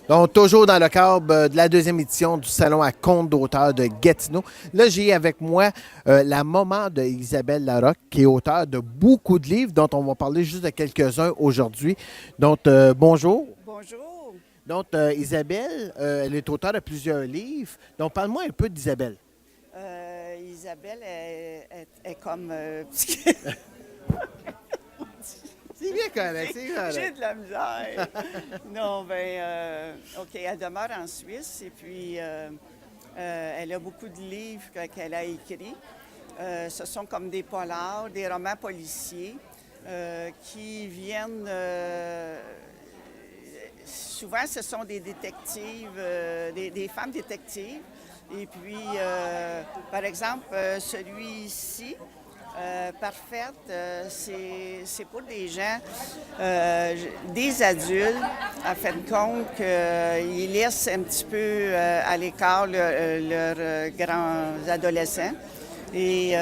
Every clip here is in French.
Donc, toujours dans le cadre de la deuxième édition du Salon à contes d'auteur de Gatineau. Là, j'ai avec moi la maman d'Isabelle Larocque, qui est auteure de beaucoup de livres, dont on va parler juste de quelques-uns aujourd'hui. Donc, bonjour. Bonjour. Donc, Isabelle, elle est auteure de plusieurs livres. Donc, parle-moi un peu d'Isabelle. Isabelle est comme... C'est bien correct, c'est J'ai correct. de la misère. Non, OK, elle demeure en Suisse et puis elle a beaucoup de livres qu'elle a écrits. Ce sont comme des polars, des romans policiers qui viennent... souvent, ce sont des détectives, des femmes détectives. Et puis, par exemple, celui-ci, Parfaite, c'est pour des gens, des adultes, en fin de compte, qu'ils laissent un petit peu à l'écart leurs grands adolescents. Et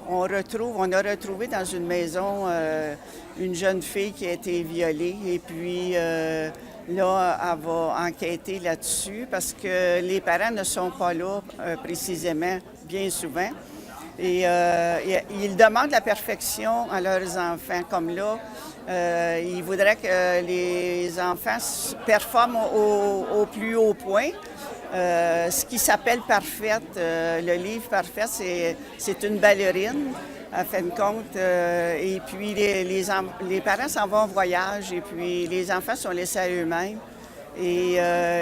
on a retrouvé dans une maison une jeune fille qui a été violée. Et puis là, elle va enquêter là-dessus parce que les parents ne sont pas là précisément, bien souvent. Et ils demandent la perfection à leurs enfants. Comme là, ils voudraient que les enfants performent au plus haut point. Ce qui s'appelle Parfaite, le livre Parfaite, c'est une ballerine, en fin de compte. Et puis, les parents s'en vont en voyage et puis les enfants sont laissés à eux-mêmes. Et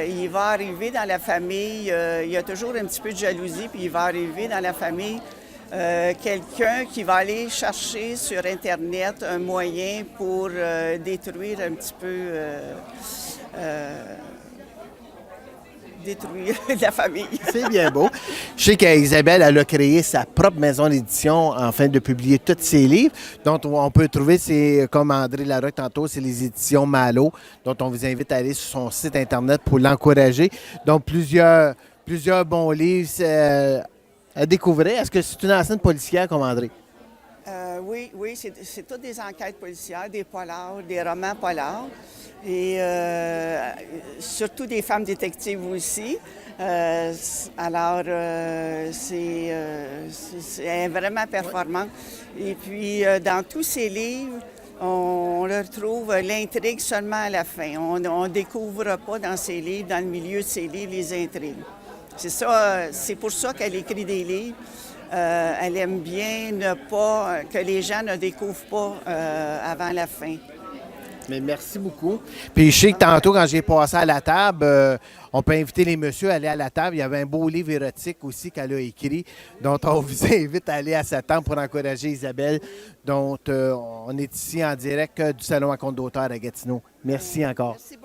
il va arriver dans la famille, il y a toujours un petit peu de jalousie, puis il va arriver dans la famille quelqu'un qui va aller chercher sur Internet un moyen pour détruire un petit peu détruire la famille. C'est bien beau. Je sais qu'Isabelle, elle a créé sa propre maison d'édition afin de publier tous ses livres. Donc, on peut trouver, c'est comme André Larocque tantôt, c'est les éditions Malo, dont on vous invite à aller sur son site Internet pour l'encourager. Donc, plusieurs bons livres à découvrir. Est-ce que c'est une ancienne policière comme André? Oui, c'est toutes des enquêtes policières, des polars, des romans polars, et surtout des femmes détectives aussi. Alors, c'est vraiment performant. Et puis, dans tous ces livres, on retrouve l'intrigue seulement à la fin. On ne découvre pas dans ces livres, dans le milieu de ces livres, les intrigues. C'est pour ça qu'elle écrit des livres. Elle aime bien ne pas que les gens ne découvrent pas avant la fin. Mais merci beaucoup. Puis je sais que tantôt, quand j'ai passé à la table, on peut inviter les messieurs à aller à la table. Il y avait un beau livre érotique aussi qu'elle a écrit. Donc, on vous invite à aller à sa table pour encourager Isabelle. Donc, on est ici en direct du Salon à contes d'auteur à Gatineau. Merci encore. Merci